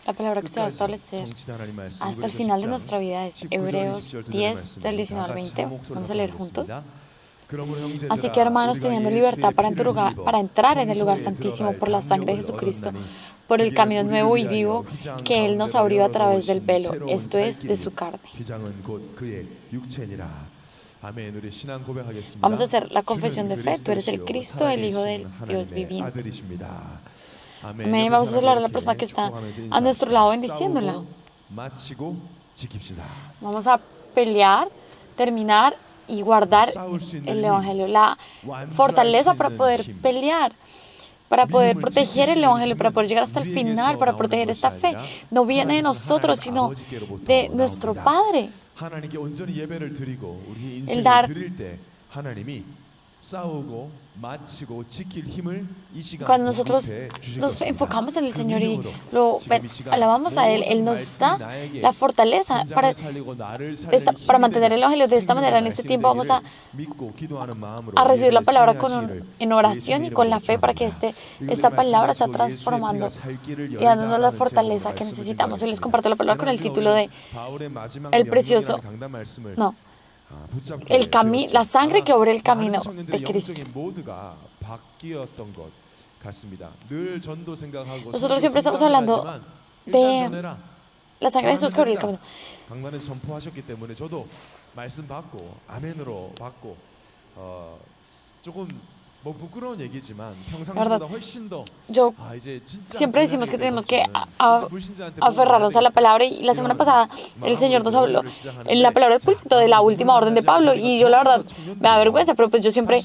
La palabra que se va a establecer hasta el final de nuestra vida es Hebreos 10, del 19 al 20. Vamos a leer juntos. Así que, hermanos, teniendo libertad para entrar en el lugar santísimo por la sangre de Jesucristo, por el camino nuevo y vivo que Él nos abrió a través del velo, esto es, de su carne. Vamos a hacer la confesión de fe. Tú eres el Cristo, el Hijo del Dios viviente. Amén. Vamos a saludar a la persona que está a nuestro lado bendiciéndola. Vamos a pelear, terminar y guardar el Evangelio. La fortaleza para poder pelear, para poder proteger el Evangelio, para poder llegar hasta el final, para proteger esta fe, no viene de nosotros, sino de nuestro Padre. El dar cuando nosotros nos enfocamos en el Señor y lo alabamos a Él, Él nos da la fortaleza para mantener el Evangelio. De esta manera, en este tiempo vamos a recibir la palabra en oración y con la fe para que esta palabra sea transformando y dándonos la fortaleza que necesitamos. Y les comparto la palabra con el título de El precioso... No. La sangre que abre el camino de Cristo. Nosotros siempre estamos hablando de la sangre de Jesús que abre el camino. La verdad, siempre decimos que tenemos que aferrarnos a la palabra, y la semana pasada el Señor nos habló en la palabra del púlpito de la última orden de Pablo, y yo la verdad me da vergüenza, pero pues yo siempre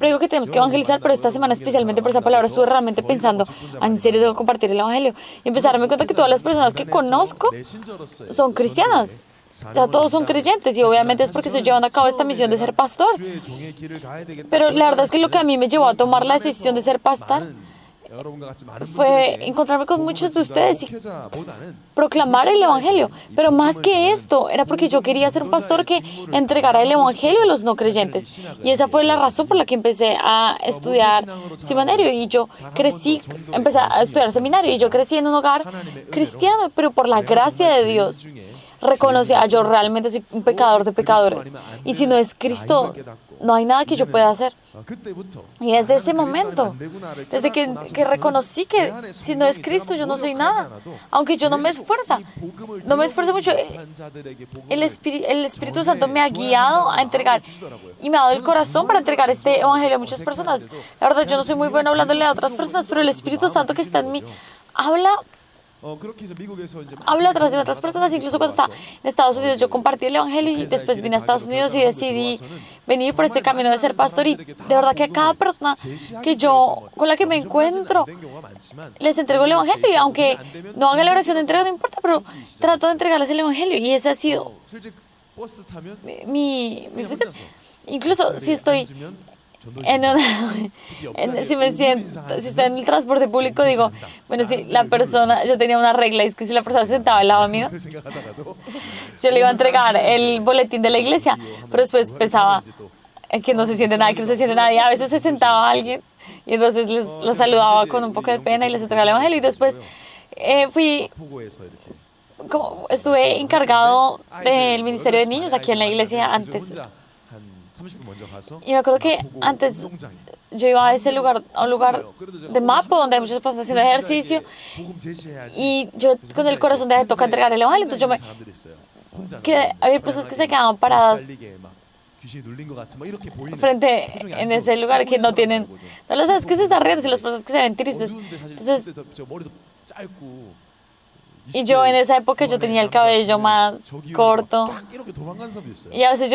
digo que tenemos que evangelizar, pero esta semana especialmente por esa palabra estuve realmente pensando, en serio tengo que compartir el Evangelio, y empecé a darme cuenta que todas las personas que conozco son cristianas. O sea, todos son creyentes, y obviamente es porque estoy llevando a cabo esta misión de ser pastor. Pero la verdad es que lo que a mí me llevó a tomar la decisión de ser pastor fue encontrarme con muchos de ustedes y proclamar el Evangelio. Pero más que esto, era porque yo quería ser un pastor que entregara el Evangelio a los no creyentes. Y esa fue la razón por la que empecé a estudiar seminario. Y yo empecé a estudiar seminario, y yo crecí en un hogar cristiano, pero por la gracia de Dios reconocía, yo realmente soy un pecador de pecadores, y si no es Cristo, no hay nada que yo pueda hacer. Y desde ese momento, desde que reconocí que si no es Cristo, yo no soy nada, aunque yo no me esfuerzo mucho, el Espíritu Santo me ha guiado a entregar y me ha dado el corazón para entregar este Evangelio a muchas personas. La verdad, yo no soy muy bueno hablándole a otras personas, pero el Espíritu Santo que está en mí habla a través de otras personas. Incluso cuando estaba en Estados Unidos, yo compartí el Evangelio, y después vine a Estados Unidos y decidí venir por este camino de ser pastor. Y de verdad que a cada persona con la que me encuentro les entrego el Evangelio, y aunque no haga la oración de entrega, no importa, pero trato de entregarles el Evangelio, y ese ha sido mi función. Incluso si estoy si estoy en el transporte público, digo, bueno, si la persona, yo tenía una regla, es que si la persona se sentaba al lado mío, yo le iba a entregar el boletín de la iglesia, pero después pensaba que no se siente nada, y a veces se sentaba alguien, y entonces los saludaba con un poco de pena y les entregaba el Evangelio. Y después estuve encargado del Ministerio de Niños aquí en la iglesia antes. Y me acuerdo que antes yo iba a un lugar de Mapo, donde hay muchas personas haciendo ejercicio, y yo con el corazón de toca entregar el Evangelio. Entonces había personas que se quedaban paradas en ese lugar, que no lo sabes, que se están riendo, y las personas que se ven tristes. Entonces, y yo en esa época yo tenía el cabello más corto, y a veces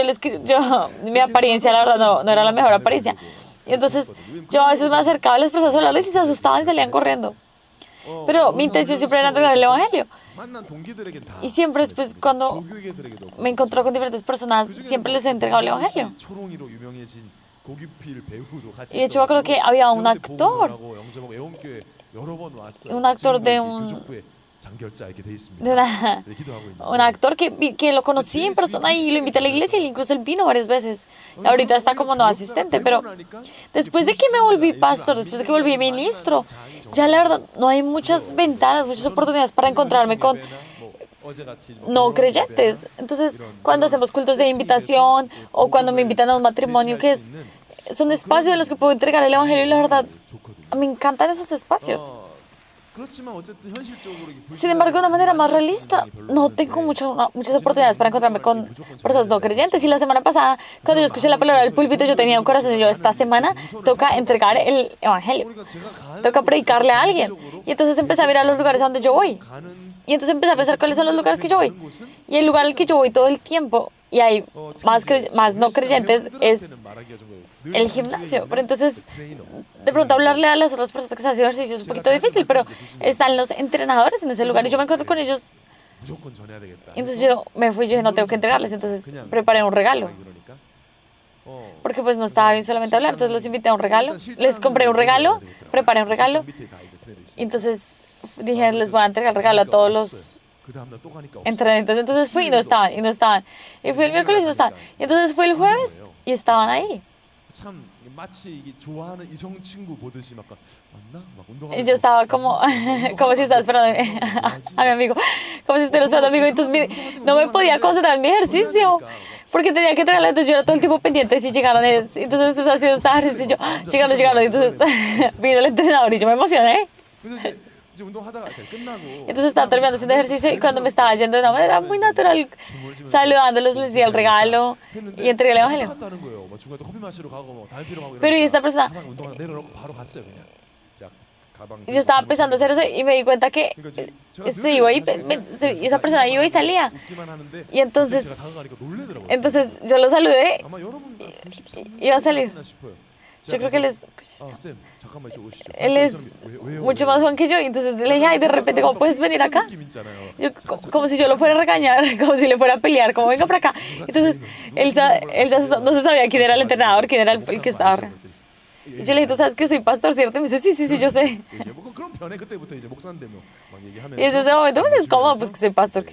mi apariencia, la verdad, no era la mejor apariencia. Y entonces yo a veces me acercaba a las personas a hablarles y se asustaban y salían corriendo. Pero mi intención siempre era entregar el Evangelio. Y siempre después, cuando me encontré con diferentes personas, siempre les he entregado el Evangelio. Y de hecho me acuerdo que había un actor un actor que lo conocí en persona y lo invité a la iglesia, y incluso él vino varias veces. Ahorita está como no asistente, pero después de que me volví pastor, después de que volví ministro, ya la verdad no hay muchas ventanas, muchas oportunidades para encontrarme con no creyentes. Entonces, cuando hacemos cultos de invitación o cuando me invitan a un matrimonio, son espacios en los que puedo entregar el evangelio y la verdad, me encantan esos espacios. Sin embargo, de una manera más realista, no tengo muchas oportunidades para encontrarme con personas no creyentes. Y la semana pasada, cuando yo escuché la palabra del púlpito, yo tenía un corazón y yo, esta semana toca entregar el evangelio, toca predicarle a alguien. Y entonces empecé a mirar los lugares a donde yo voy. Y entonces empecé a pensar cuáles son los lugares que yo voy. Y el lugar al que yo voy todo el tiempo, y hay más no creyentes, es el gimnasio. Pero entonces, de pronto hablarle a las otras personas que están haciendo ejercicio es un poquito difícil, pero están los entrenadores en ese lugar y yo me encuentro con ellos. Entonces yo me fui y dije, no tengo que entregarles, entonces preparé un regalo. Porque pues no estaba bien solamente hablar, entonces los invité a un regalo, les compré un regalo, preparé un regalo, y entonces dije, les voy a entregar el regalo a todos los entrenadores. Entonces fui y no estaban. Y fui el miércoles y no estaban. Y entonces fui el jueves y estaban ahí. Y yo estaba como si estaba esperando a mi amigo, como si estuviera esperando a mi amigo, entonces no me podía concentrar en mi ejercicio, porque tenía que entregarlo, entonces yo era todo el tiempo pendiente de si llegaron, entonces haciendo este ejercicio, yo, llegaron, y entonces vino el entrenador y yo me emocioné. Entonces estaba terminando haciendo ejercicio y cuando me estaba yendo de una manera muy natural, saludándolos, les di el regalo y entregué el evangelio. Pero y esta persona, yo estaba empezando a hacer eso y me di cuenta que esa persona iba y salía. Y entonces yo lo saludé y iba a salir. Yo creo que él es mucho más joven que yo, y entonces le dije, ay, de repente, ¿cómo puedes venir acá? Yo, como si yo lo fuera a regañar, como si le fuera a pelear, como venga para acá. Entonces, él no se sabía quién era el entrenador, quién era el que estaba. Y yo le dije, ¿tú sabes que soy pastor, cierto? Y me dice, sí, yo sé. Y desde ese momento, pues es cómodo, pues que soy pastor.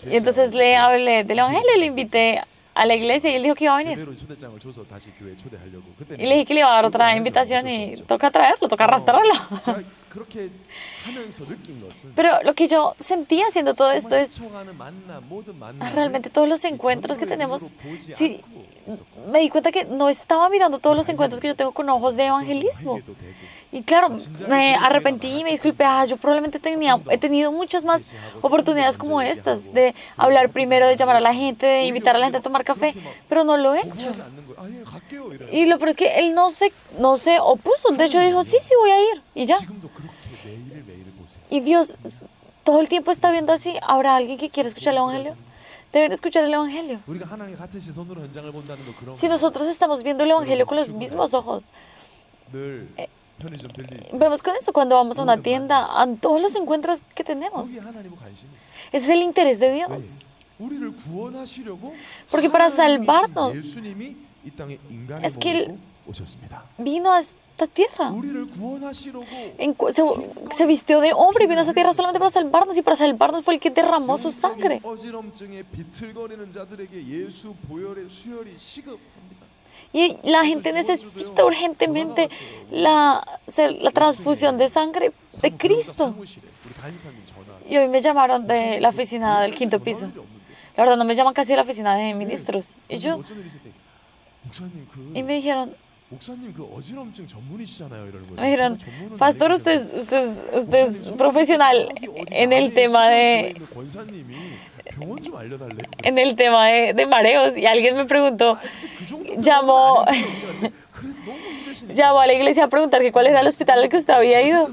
Y entonces le hablé del evangelio, le invité a la iglesia y él dijo que iba a venir. Y le dije que le iba a dar otra invitación y toca traerlo, toca arrastrarlo. Pero lo que yo sentía haciendo todo esto es realmente todos los encuentros que tenemos. Sí, me di cuenta que no estaba mirando todos los encuentros que yo tengo con ojos de evangelismo. Y claro, me arrepentí y me disculpé. Yo probablemente he tenido muchas más oportunidades como estas, de hablar primero, de llamar a la gente, de invitar a la gente a tomar café, pero no lo he hecho. Y lo peor es que él no se opuso. De hecho, dijo, sí, voy a ir. Y ya. Y Dios todo el tiempo está viendo así. ¿Habrá alguien que quiera escuchar el evangelio? Deben escuchar el evangelio. Si nosotros estamos viendo el evangelio con los mismos ojos, vemos con eso cuando vamos a una tienda, a todos los encuentros que tenemos. Ese es el interés de Dios. Porque para salvarnos, es que Él vino a esta tierra. Se vistió de hombre y vino a esta tierra solamente para salvarnos, y para salvarnos fue el que derramó su sangre. Y la gente necesita urgentemente la transfusión de sangre de Cristo. Y hoy me llamaron de la oficina del 5º piso. La verdad, no me llaman casi de la oficina de ministros. Y me dijeron, pastor, usted es profesional en el tema de mareos. Y alguien me preguntó, llamó a la iglesia a preguntar que cuál era el hospital al que usted había ido.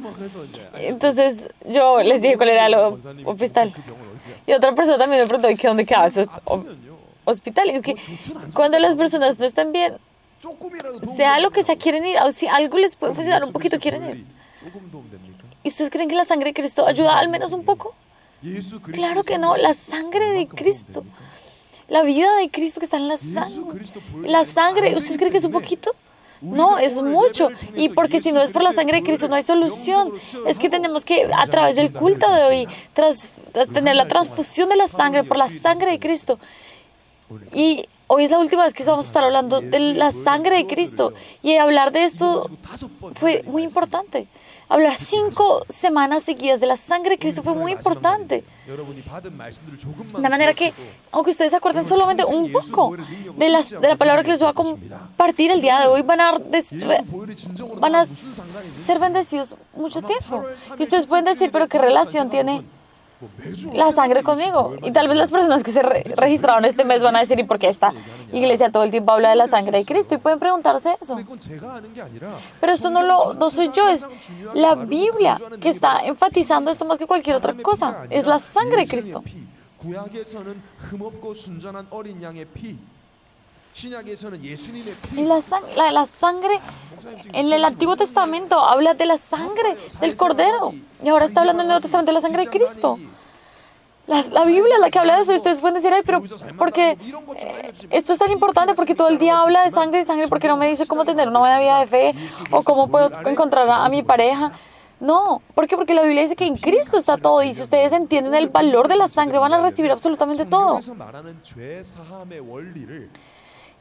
Entonces yo les dije cuál era el hospital. Y otra persona también me preguntó, ¿y dónde quedaba su hospital? Y es que cuando las personas no están bien, sea lo que sea, quieren ir, si algo les puede funcionar un poquito, quieren ir. ¿Y ustedes creen que la sangre de Cristo ayuda al menos un poco? Claro que no. La sangre de Cristo, la vida de Cristo que está en la sangre, ¿ustedes creen que es un poquito? No, es mucho. Y porque si no es por la sangre de Cristo, no hay solución. Es que tenemos que, a través del culto de hoy, tener la transfusión de la sangre por la sangre de Cristo. Y hoy es la última vez que vamos a estar hablando de la sangre de Cristo. Y hablar de esto fue muy importante. Hablar 5 semanas seguidas de la sangre de Cristo fue muy importante. De manera que, aunque ustedes se acuerden solamente un poco de la palabra que les voy a compartir el día de hoy, van a ser bendecidos mucho tiempo. Y ustedes pueden decir, pero ¿qué relación tiene la sangre conmigo? Y tal vez las personas que se registraron este mes van a decir, ¿y por qué esta iglesia todo el tiempo habla de la sangre de Cristo? Y pueden preguntarse eso. Pero esto no soy yo, es la Biblia que está enfatizando esto más que cualquier otra cosa. Es la sangre de Cristo. Y la sangre en el Antiguo Testamento habla de la sangre del Cordero. Y ahora está hablando en el Nuevo Testamento de la sangre de Cristo. La Biblia es la que habla de esto. Y ustedes pueden decir, ay, pero ¿por qué esto es tan importante? Porque todo el día habla de sangre, ¿por qué no me dice cómo tener una buena vida de fe? ¿O cómo puedo encontrar a mi pareja? No, ¿por qué? Porque la Biblia dice que en Cristo está todo. Y si ustedes entienden el valor de la sangre, van a recibir absolutamente todo.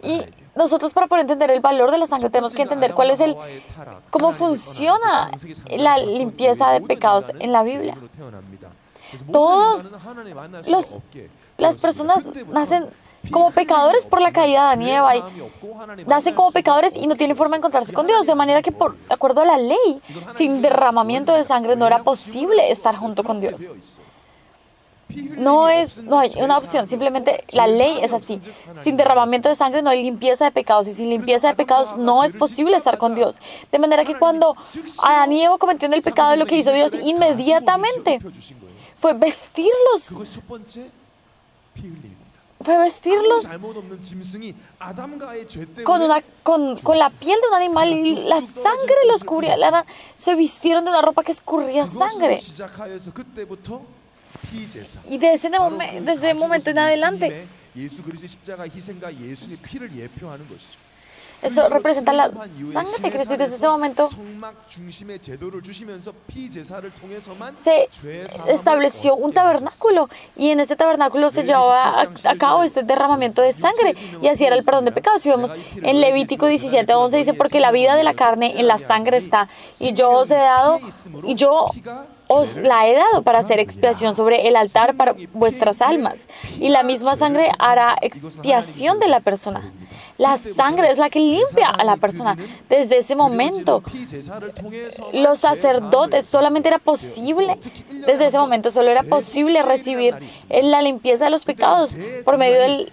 Y nosotros, para poder entender el valor de la sangre, tenemos que entender cómo funciona la limpieza de pecados en la Biblia. Las personas nacen como pecadores por la caída de Adán y Eva, y nacen como pecadores y no tienen forma de encontrarse con Dios, de manera que, de acuerdo a la ley, sin derramamiento de sangre no era posible estar junto con Dios. No hay una opción, simplemente la ley es así. Sin derramamiento de sangre no hay limpieza de pecados, y sin limpieza de pecados no es posible estar con Dios. De manera que cuando Adán y Eva cometieron el pecado, lo que hizo Dios inmediatamente fue vestirlos con la piel de un animal, y la sangre los cubría. Se vistieron de una ropa que escurría sangre. Y desde ese momento en adelante, esto representa la sangre de Cristo, y desde ese momento se estableció un tabernáculo, y en este tabernáculo se llevaba a cabo este derramamiento de sangre, y así era el perdón de pecados. Si vemos en Levítico 17:11, dice, porque la vida de la carne en la sangre está, y yo os la he dado para hacer expiación sobre el altar para vuestras almas, y la misma sangre hará expiación de la persona. La sangre es la que limpia a la persona. Desde ese momento, los sacerdotes desde ese momento solo era posible recibir la limpieza de los pecados por medio de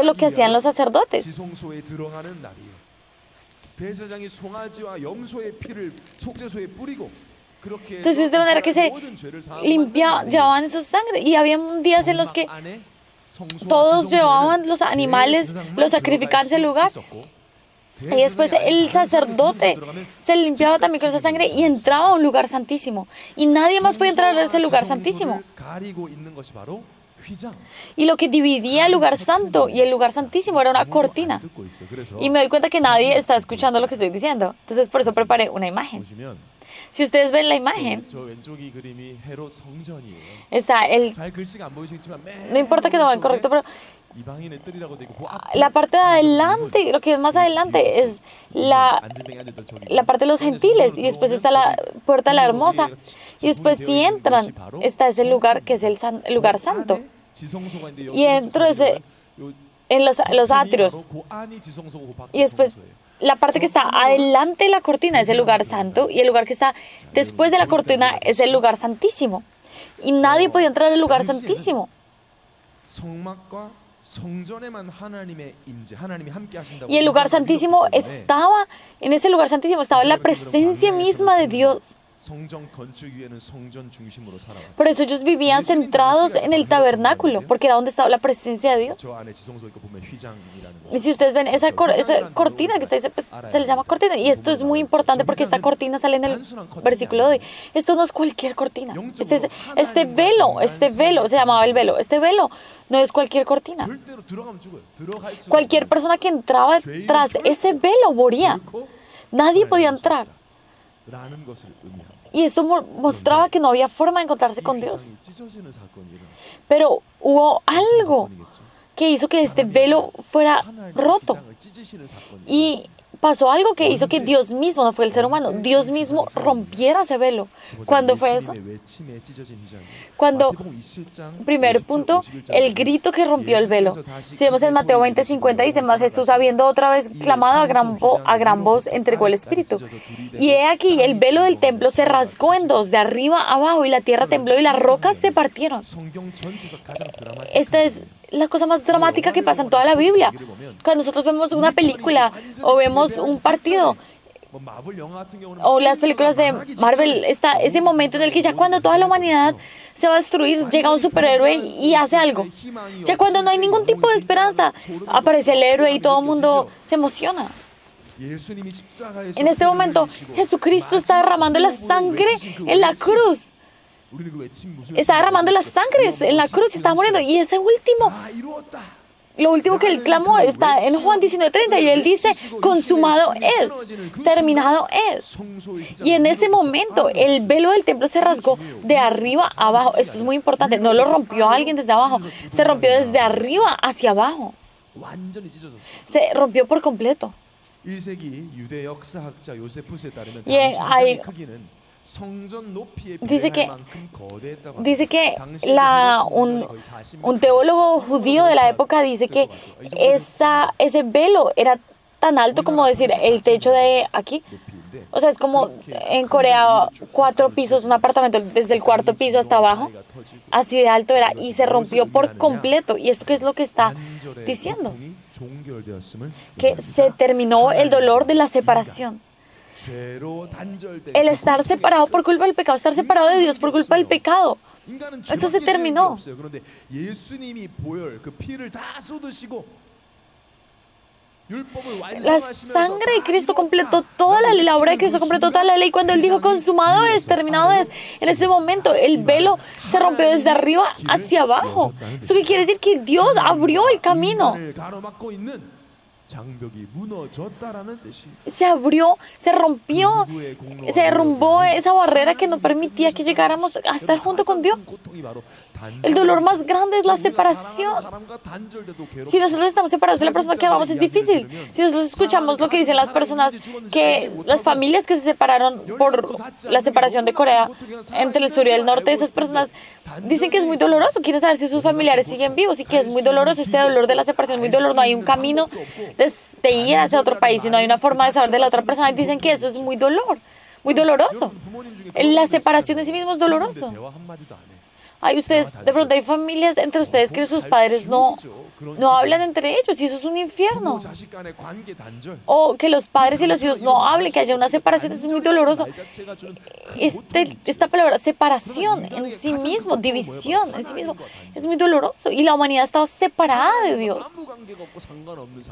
lo que hacían los sacerdotes. Entonces, de manera que se llevaban su sangre, y había días en los que todos llevaban los animales, los sacrificaban en ese lugar, y después el sacerdote se limpiaba también con esa sangre y entraba a un lugar santísimo, y nadie más podía entrar a ese lugar santísimo. Y lo que dividía el lugar santo y el lugar santísimo era una cortina. Y me doy cuenta que nadie está escuchando lo que estoy diciendo. Entonces, por eso preparé una imagen. Si ustedes ven la imagen, está no importa que no vean correcto, pero la parte de adelante, lo que es más adelante, es la parte de los gentiles, y después está la puerta de la hermosa, y después, si entran, está ese lugar que es el lugar santo, y dentro de en los atrios, y después la parte que está adelante de la cortina es el lugar santo, y el lugar que está después de la cortina es el lugar santísimo, y nadie podía entrar al lugar santísimo. Y el lugar santísimo en ese lugar santísimo estaba la presencia misma de Dios. Por eso ellos vivían centrados en el tabernáculo, porque era donde estaba la presencia de Dios. Y si ustedes ven esa cortina que está ahí, pues, se le llama cortina. Y esto es muy importante, porque esta cortina sale en el versículo de hoy. Esto no es cualquier cortina. Este velo se llamaba el velo. Este velo no es cualquier cortina. Cualquier persona que entraba tras ese velo moría. Nadie podía entrar. Y esto mostraba que no había forma de encontrarse con Dios. Pero hubo algo que hizo que este velo fuera roto. Y pasó algo que hizo que Dios mismo, no fue el ser humano, Dios mismo rompiera ese velo. ¿Cuándo fue eso? Cuando, primer punto, el grito que rompió el velo. Si vemos en Mateo 20:50 dice, mas Jesús habiendo otra vez clamado a gran voz, entregó el Espíritu. Y he aquí, el velo del templo se rasgó en dos, de arriba a abajo, y la tierra tembló y las rocas se partieron. Esta es la cosa más dramática que pasa en toda la Biblia. Cuando nosotros vemos una película o vemos un partido o las películas de Marvel, está ese momento en el que ya cuando toda la humanidad se va a destruir, llega un superhéroe y hace algo. Ya cuando no hay ningún tipo de esperanza, aparece el héroe y todo el mundo se emociona. En este momento, Jesucristo está derramando la sangre en la cruz. Está derramando la sangre en la cruz y está muriendo. Y ese último, lo último que él clamó está en Juan 19:30 y él dice, consumado es, terminado es. Y en ese momento el velo del templo se rasgó de arriba a abajo. Esto es muy importante, no lo rompió alguien desde abajo, se rompió desde arriba hacia abajo. Se rompió por completo. Y hay dice que un teólogo judío de la época dice que ese velo era tan alto como decir el techo de aquí. O sea, es como en Corea 4 pisos, un apartamento desde el cuarto piso hasta abajo. Así de alto era y se rompió por completo. ¿Y esto qué es lo que está diciendo? Que se terminó el dolor de la separación. El estar separado por culpa del pecado, estar separado de Dios por culpa del pecado. Eso se terminó. La sangre de Cristo completó toda la ley, la obra de Cristo completó toda la ley. Cuando Él dijo, consumado es, terminado es, en ese momento el velo se rompió desde arriba hacia abajo. ¿Esto qué quiere decir? Que Dios abrió el camino. Se abrió, se rompió, se derrumbó esa barrera que no permitía que llegáramos a estar junto con Dios. El dolor más grande es la separación. Si nosotros estamos separados de la persona que amamos es difícil. Si nosotros escuchamos lo que dicen las personas, que las familias que se separaron por la separación de Corea entre el sur y el norte, esas personas dicen que es muy doloroso. Quieren saber si sus familiares siguen vivos y que es muy doloroso este dolor de la separación, muy doloroso. No hay un camino de ir hacia otro país y no hay una forma de saber de la otra persona. Y dicen que eso es muy doloroso. La separación en sí mismo es doloroso. Hay ustedes, de pronto hay familias entre ustedes que sus padres no hablan entre ellos y eso es un infierno. O que los padres y los hijos no hablen, que haya una separación, eso es muy doloroso. Esta palabra separación en sí mismo, división en sí mismo, es muy doloroso. Y la humanidad estaba separada de Dios,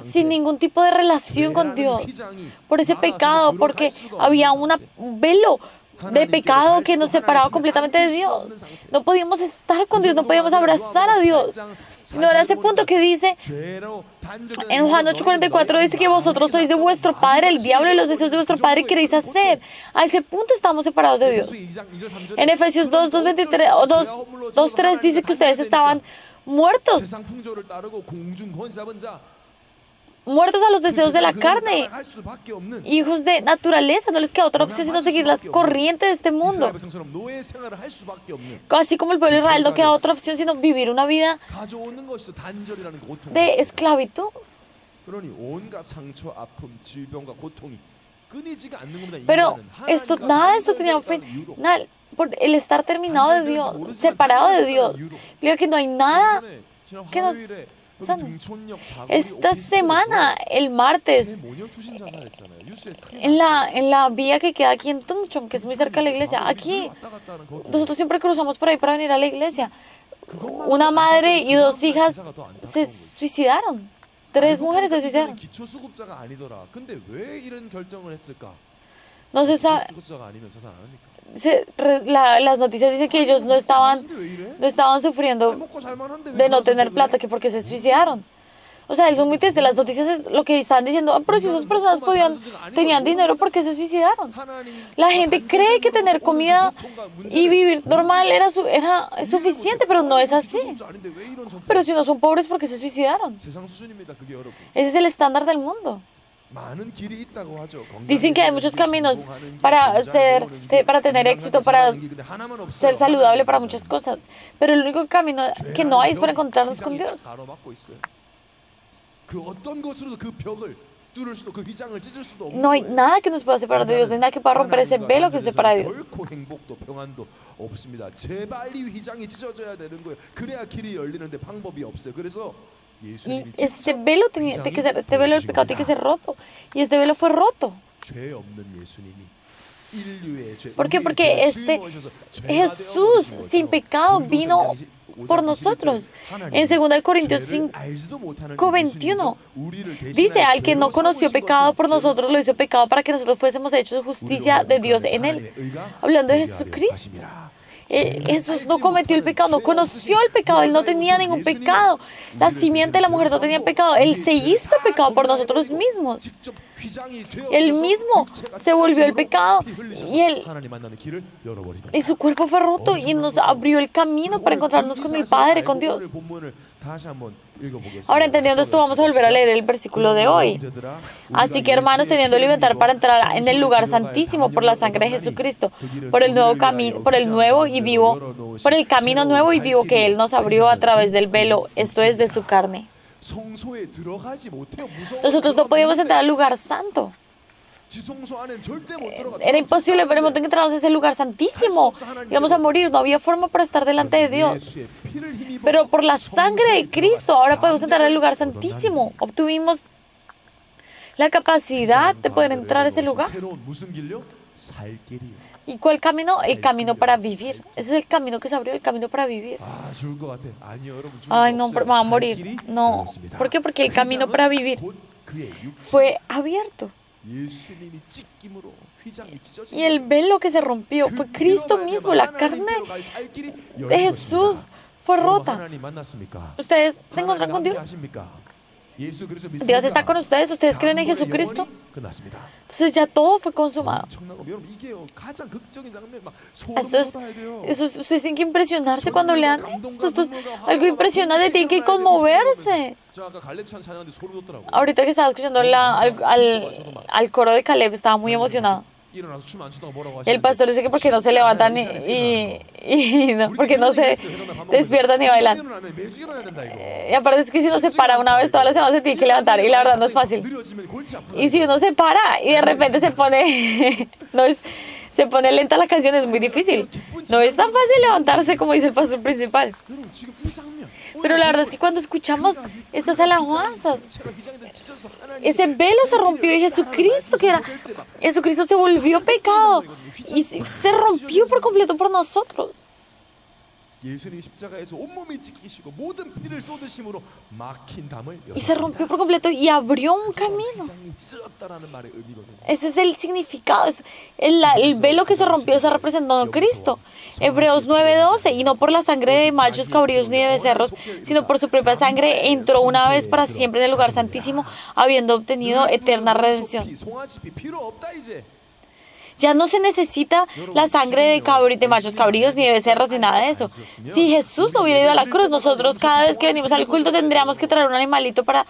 sin ningún tipo de relación con Dios, por ese pecado, porque había un velo de pecado que nos separaba completamente de Dios. No podíamos estar con Dios, no podíamos abrazar a Dios. No era ese punto que dice en Juan 8:44, dice que vosotros sois de vuestro padre el diablo y los deseos de vuestro padre queréis hacer. A ese punto estamos separados de Dios. En Efesios 2:3 dice que ustedes estaban muertos a los deseos de la carne, hijos de naturaleza. No les queda otra opción sino seguir las corrientes de este mundo. Así como el pueblo de Israel no queda otra opción sino vivir una vida de esclavitud. Pero nada de esto tenía fin. Por el estar terminado de Dios, separado de Dios. Digo que no hay nada que nos... Esta semana, el martes, en la vía que queda aquí en Tungchong, que es muy cerca de la iglesia, aquí, nosotros siempre cruzamos por ahí para venir a la iglesia. Una madre y 2 hijas se suicidaron. 3 mujeres se suicidaron. No se sabe. Las noticias dicen que ellos no estaban sufriendo de no tener plata, que porque se suicidaron. O sea, eso es muy triste. Las noticias es lo que están diciendo, pero si esas personas tenían dinero, ¿por qué se suicidaron? La gente cree que tener comida y vivir normal era suficiente, pero no es así. Pero si no son pobres, ¿por qué se suicidaron? Ese es el estándar del mundo. Dicen que hay muchos caminos para tener éxito, para ser saludable, para muchas cosas. Pero el único camino que no hay es para encontrarnos con Dios. No hay nada que nos pueda separar de Dios, no hay nada que pueda romper ese velo que separa de Dios. Y este velo tiene que ser, este velo del pecado tiene que ser roto. Y este velo fue roto. ¿Por qué? Porque Jesús sin pecado vino por nosotros. En 2 Corintios 5:21 dice: al que no conoció pecado por nosotros lo hizo pecado para que nosotros fuésemos hechos justicia de Dios en él. Hablando de Jesucristo. Jesús no cometió el pecado, no conoció el pecado, Él no tenía ningún pecado. La simiente de la mujer no tenía pecado, Él se hizo pecado por nosotros mismos. Él mismo se volvió el pecado y su cuerpo fue roto y nos abrió el camino para encontrarnos con el Padre, con Dios. Ahora, entendiendo esto, vamos a volver a leer el versículo de hoy. Así que, hermanos, teniendo libertad para entrar en el lugar santísimo por la sangre de Jesucristo, por el camino nuevo y vivo que Él nos abrió a través del velo, esto es, de su carne. Nosotros no podíamos entrar al lugar santo. Era imposible, pero hemos entrado a ese lugar santísimo. Íbamos a morir, no había forma para estar delante de Dios. Pero por la sangre de Cristo, ahora podemos entrar al lugar santísimo. Obtuvimos la capacidad de poder entrar a ese lugar. ¿Y cuál camino? El camino para vivir. Ese es el camino que se abrió, el camino para vivir. Ay, no, me va a morir. No. ¿Por qué? Porque el camino para vivir fue abierto. Y el velo que se rompió fue Cristo mismo. La carne de Jesús fue rota. ¿Ustedes se encuentran con Dios? Dios está con ustedes. ¿Ustedes creen en Jesucristo? Entonces ya todo fue consumado. Ustedes tienen que impresionarse cuando lean esto. Esto es algo impresionante, tienen que conmoverse. Ahorita que estaba escuchando al coro de Caleb, estaba muy emocionado. Y el pastor dice que porque no se levantan porque no se despiertan y bailan. Y aparte es que si uno se para una vez toda la semana se tiene que levantar y la verdad no es fácil. Y si uno se para y de repente se pone lenta la canción, es muy difícil. No es tan fácil levantarse como dice el pastor principal. Pero la verdad es que cuando escuchamos estas alabanzas, ese velo se rompió y Jesucristo se volvió pecado y se rompió por completo por nosotros. Y se rompió por completo y abrió un camino. Ese es el significado. El velo que se rompió está representando a Cristo. Hebreos 9:12. Y no por la sangre de machos cabríos ni de becerros, sino por su propia sangre entró una vez para siempre en el lugar santísimo, habiendo obtenido eterna redención. Ya no se necesita la sangre de machos cabríos, ni de becerros, ni nada de eso. Si Jesús no hubiera ido a la cruz, nosotros cada vez que venimos al culto tendríamos que traer un animalito para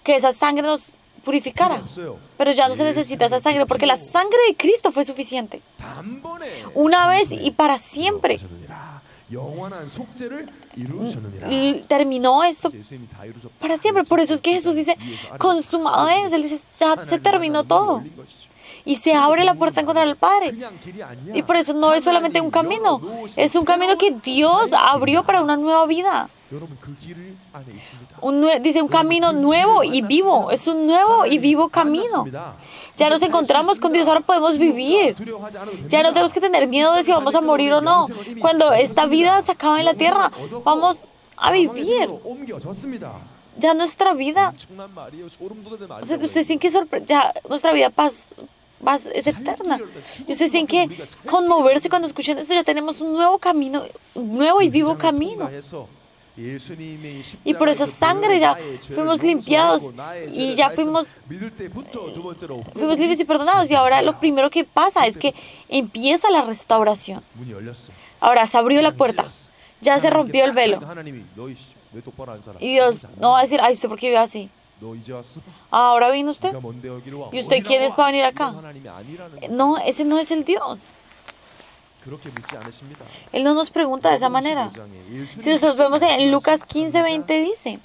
que esa sangre nos purificara. Pero ya no se necesita esa sangre porque la sangre de Cristo fue suficiente. Una vez y para siempre. Y terminó esto para siempre. Por eso es que Jesús dice, consumado es. Él dice, ya se terminó todo. Y se abre la puerta a encontrar al Padre. Y por eso no es solamente un camino. Es un camino que Dios abrió para una nueva vida. Dice un camino nuevo y vivo. Es un nuevo y vivo camino. Ya nos encontramos con Dios, ahora podemos vivir. Ya no tenemos que tener miedo de si vamos a morir o no. Cuando esta vida se acaba en la tierra, vamos a vivir. Ya nuestra vida, ustedes tienen que ya nuestra vida es eterna. Y ustedes tienen que conmoverse cuando escuchen esto. Ya tenemos un nuevo camino, un nuevo y vivo camino. Y por esa sangre ya fuimos limpiados y ya fuimos libres y perdonados. Y ahora lo primero que pasa es que empieza la restauración. Ahora se abrió la puerta, ya se rompió el velo. Y Dios no va a decir, ay, ¿usted por qué vive así? Ahora vino usted. ¿Y usted quién es para venir acá? No, ese no es el Dios. Él no nos pregunta de esa manera. Si nosotros vemos en Lucas 15:20 dice,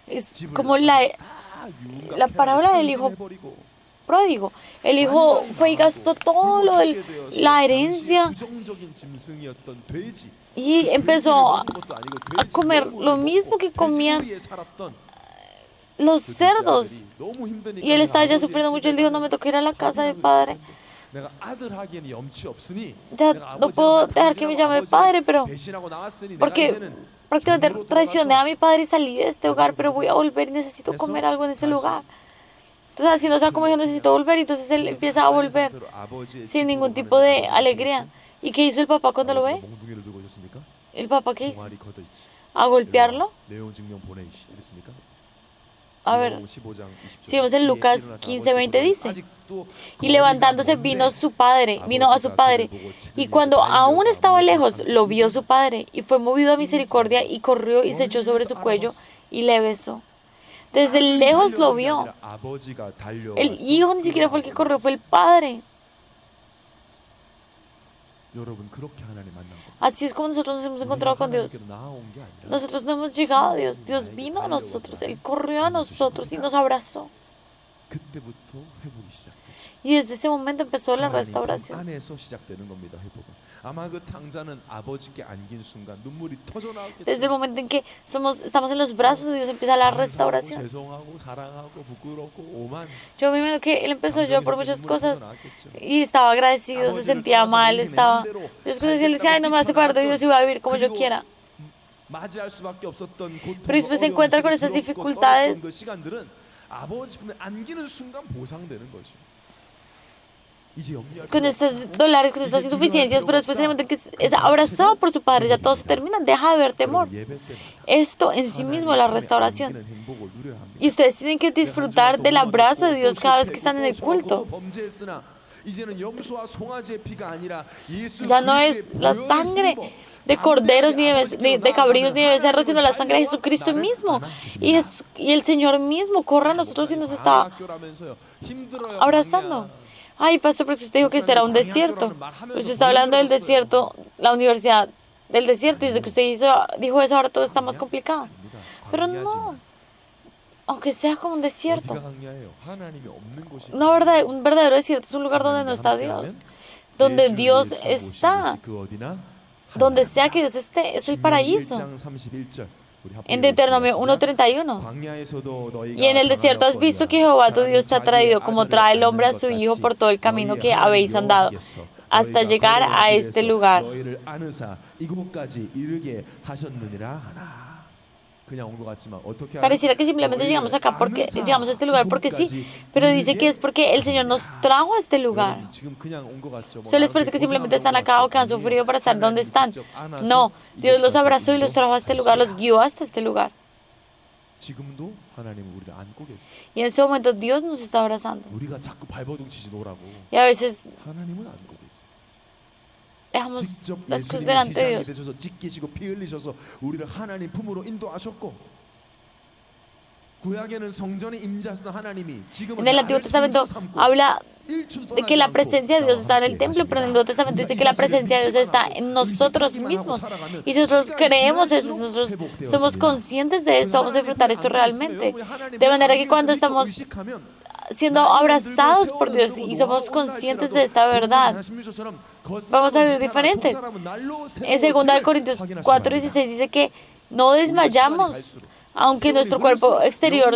es como la parábola del hijo pródigo. El hijo fue y gastó todo la herencia y empezó a comer lo mismo que comían los cerdos. Y él estaba ya sufriendo mucho. Él dijo, no me toca ir a la casa de padre. Ya no puedo dejar que me llame padre, pero porque prácticamente traicioné a mi padre y salí de este hogar, pero voy a volver y necesito comer algo en ese lugar. Entonces, así no sabe cómo yo necesito volver, y entonces él empieza a volver sin ningún tipo de alegría. ¿Y qué hizo el papá cuando lo ve? ¿El papá qué hizo? ¿A golpearlo? A ver, si vemos en Lucas 15:20 dice, y levantándose vino a su padre, y cuando aún estaba lejos, lo vio su padre, y fue movido a misericordia, y corrió y se echó sobre su cuello, y le besó. Desde lejos lo vio. El hijo ni siquiera fue el que corrió, fue el padre. Así es como nosotros nos hemos encontrado con Dios. Nosotros no hemos llegado a Dios. Dios vino a nosotros. Él corrió a nosotros y nos abrazó. Y desde ese momento empezó la restauración. Desde el momento en que estamos en los brazos de Dios, empieza la restauración. Yo me imagino que él empezó a llorar por muchas cosas y estaba agradecido, se sentía mal, Dios decía, ay, no me va a separar de Dios y voy a vivir como yo quiera. Pero después se encuentra con esas dificultades. Con estos dólares, con estas insuficiencias, pero después en el momento en que es abrazado por su padre, ya todo se termina, deja de haber temor. Esto en sí mismo es la restauración. Y ustedes tienen que disfrutar del abrazo de Dios cada vez que están en el culto. Ya no es la sangre de corderos, ni de cabrillos, ni de becerros, sino la sangre de Jesucristo mismo. Y el Señor mismo corre a nosotros y nos está abrazando. Ay, pastor, pero si usted dijo que este era un desierto. Usted está hablando del desierto, la universidad del desierto, y desde que usted dijo eso, ahora todo está más complicado. Pero no, aunque sea como un desierto. Un verdadero desierto es un lugar donde no está Dios. Donde Dios está. Donde sea que Dios esté, es el paraíso. En Deuteronomio 1:31. Y en el desierto has visto que Jehová tu Dios te ha traído como trae el hombre a su hijo por todo el camino que habéis andado, hasta llegar a este lugar. Pareciera que simplemente llegamos acá porque llegamos a este lugar porque sí, pero dice que es porque el Señor nos trajo a este lugar. ¿Solo les parece que simplemente están acá o que han sufrido para estar donde están? No, Dios los abrazó y los trajo a este lugar, los guió hasta este lugar. Y en ese momento Dios nos está abrazando. Y a veces dejamos las cosas delante de Dios. En el Antiguo Testamento habla de que la presencia de Dios está en el templo, pero en el Nuevo Testamento dice que la presencia de Dios está en nosotros mismos. Y si nosotros creemos eso, nosotros somos conscientes de esto, vamos a disfrutar esto realmente. De manera que cuando estamos siendo abrazados por Dios y somos conscientes de esta verdad, vamos a vivir diferente. En 2 Corintios 4:16 dice que no desmayamos. Aunque nuestro cuerpo exterior,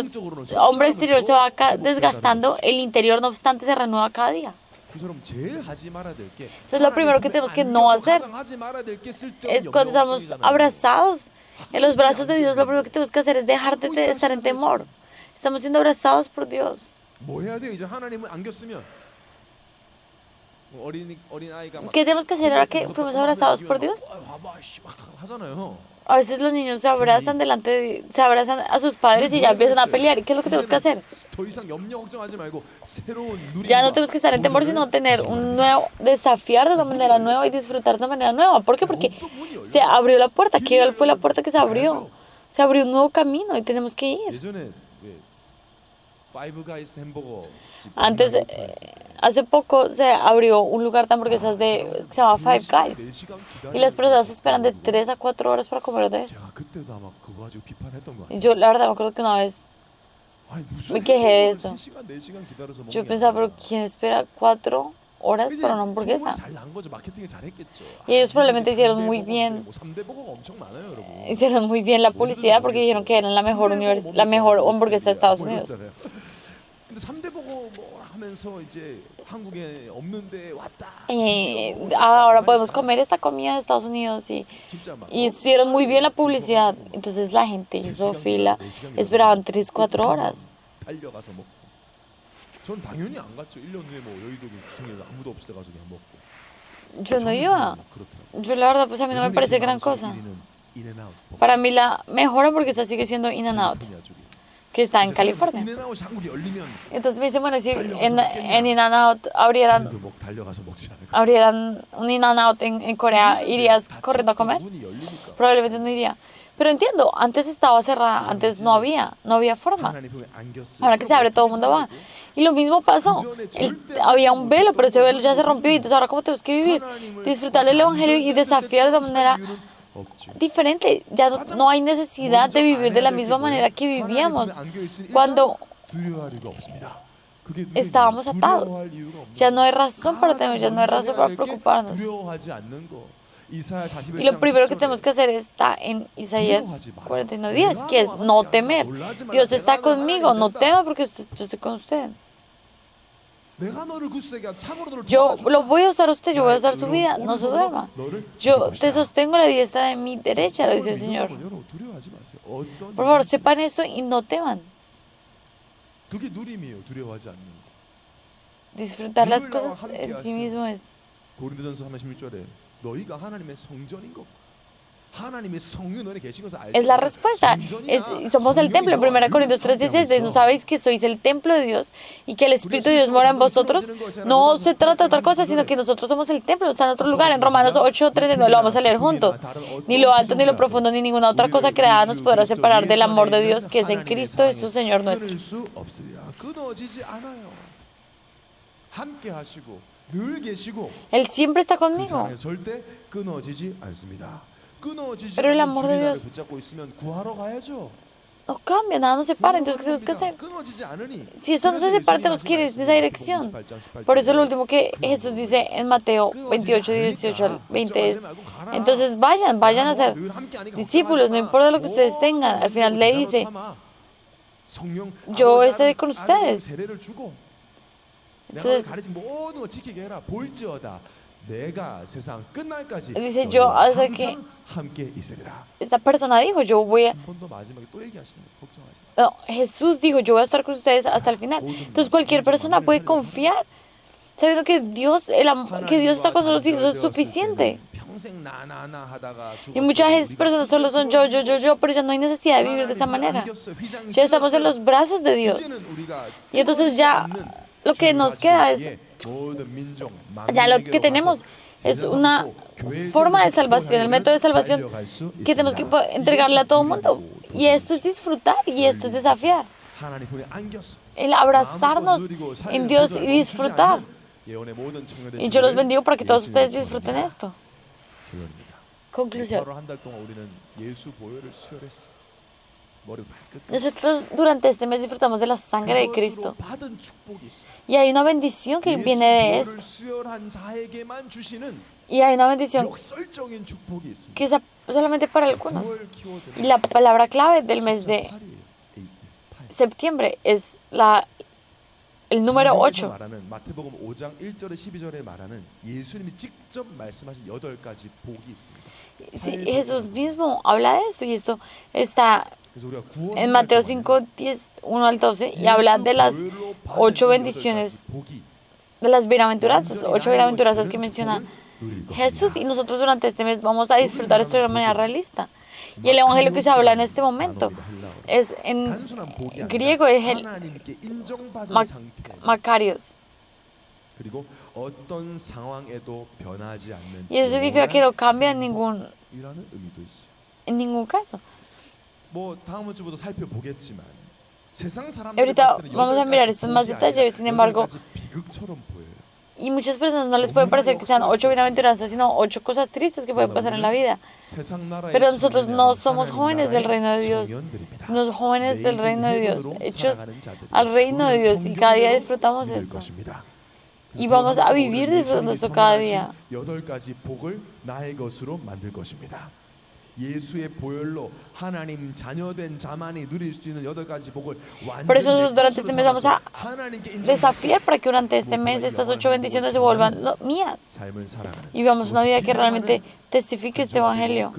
hombre exterior, se va desgastando, el interior, no obstante, se renueva cada día. Entonces, lo primero que tenemos que no hacer es cuando estamos abrazados en los brazos de Dios, lo primero que tenemos que hacer es dejar de estar en temor. Estamos siendo abrazados por Dios. ¿Qué tenemos que hacer ahora que fuimos abrazados por Dios? A veces los niños se abrazan se abrazan a sus padres y ya empiezan a pelear. ¿Y qué es lo que tenemos que hacer? Ya no tenemos que estar en temor, sino tener un nuevo, desafiar de una manera nueva y disfrutar de una manera nueva. ¿Por qué? Porque se abrió la puerta. ¿Qué fue la puerta que se abrió? Se abrió un nuevo camino y tenemos que ir. Antes, hace poco se abrió un lugar de hamburguesas que se llama Five Guys y las personas esperan de 3 a 4 horas para comer de eso. Y yo la verdad me acuerdo que una vez me quejé de eso. Yo pensaba, pero ¿quién espera 4 horas para una hamburguesa? Y ellos probablemente hicieron muy bien la publicidad porque dijeron que eran la mejor hamburguesa de Estados Unidos. Ahora podemos comer esta comida de Estados Unidos y hicieron muy bien la publicidad. Entonces la gente hizo fila, esperaban 3, 4 horas. Yo no iba. Yo la verdad, pues a mí no me parece gran cosa. Para mí la mejor hamburguesa sigue siendo In-N-Out, que está en California. Entonces me dicen, bueno, si en In-N-Out abrieran un In-N-Out en Corea, ¿irías corriendo a comer? Probablemente no iría. Pero entiendo, antes estaba cerrada, antes no había forma. Ahora que se abre, todo el mundo va. Y lo mismo pasó. Había un velo, pero ese velo ya se rompió. Y entonces ahora, ¿cómo tenemos que vivir? Disfrutar del Evangelio y desafiar de una manera diferente. Ya no hay necesidad de vivir de la misma manera que vivíamos cuando estábamos atados. Ya no hay razón para temer, ya no hay razón para preocuparnos. Y lo primero que tenemos que hacer está en Isaías 49:10, que es no temer. Dios está conmigo, no tema porque yo estoy con usted. Yo lo voy a usar a usted, yo voy a usar su vida, no se duerma. Yo te sostengo a la diestra de mi derecha, lo dice el Señor. Por favor, sepan esto y no teman. Disfrutar las cosas en sí mismo es. Es la respuesta. Somos el templo. En 1 Corintios 3:16, ¿no sabéis que sois el templo de Dios y que el Espíritu de Dios mora en vosotros? No se trata de otra cosa, sino que nosotros somos el templo, no está en otro lugar. En Romanos 8:39 lo vamos a leer junto. Ni lo alto, ni lo profundo, ni ninguna otra cosa creada nos podrá separar del amor de Dios que es en Cristo Jesús, Señor nuestro. Él siempre está conmigo. Pero el amor de Dios no cambia, nada nos separa. Entonces, ¿qué tenemos que hacer? Si esto no se separa, tenemos que ir en esa dirección. Por eso lo último que Jesús dice en Mateo 28:18 al 20 es: entonces vayan a ser discípulos, no importa lo que ustedes tengan. Al final le dice: yo estaré con ustedes. Entonces, dice, yo hasta que esta persona dijo, yo voy a... No, Jesús dijo, yo voy a estar con ustedes hasta el final. Entonces cualquier persona puede confiar sabiendo que Dios está con nosotros y eso es suficiente. Y muchas personas solo son yo, pero ya no hay necesidad de vivir de esa manera. Ya estamos en los brazos de Dios. Y entonces ya lo que nos queda es, ya lo que tenemos es una forma de salvación, el método de salvación que tenemos que entregarle a todo el mundo. Y esto es disfrutar y esto es desafiar. El abrazarnos en Dios y disfrutar. Y yo los bendigo para que todos ustedes disfruten esto. Conclusión. Nosotros durante este mes disfrutamos de la sangre de Cristo. Y hay una bendición que viene de esto. Y hay una bendición que es solamente para algunos. Y la palabra clave del mes de septiembre es el número 8. Sí, Jesús mismo habla de esto y esto está en Mateo 5:1 al 12 y habla de las 8 bendiciones, de las bienaventuranzas, 8 bienaventuranzas que menciona Jesús, y nosotros durante este mes vamos a disfrutar esto de una manera realista. Y el evangelio que se habla en este momento es en griego, es el Macarios. Y eso significa que no cambia en ningún caso. Y ahorita vamos a mirar esto en más detalle, sin embargo, y muchas personas no les puede parecer que sean 8 bienaventuranzas, sino 8 cosas tristes que pueden pasar en la vida. Pero nosotros no somos jóvenes del reino de Dios, sino jóvenes del reino de Dios, hechos al reino de Dios, y cada día disfrutamos esto. Y vamos a vivir disfrutando esto cada día. Por eso nosotros durante este mes vamos a desafiar para que durante este mes estas 8 bendiciones se vuelvan mías. Y vivamos una vida que realmente testifique este evangelio.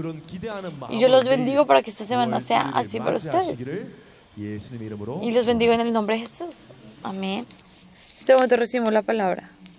Y yo los bendigo para que esta semana sea así para ustedes. Y los bendigo en el nombre de Jesús. Amén. En este momento recibimos la palabra.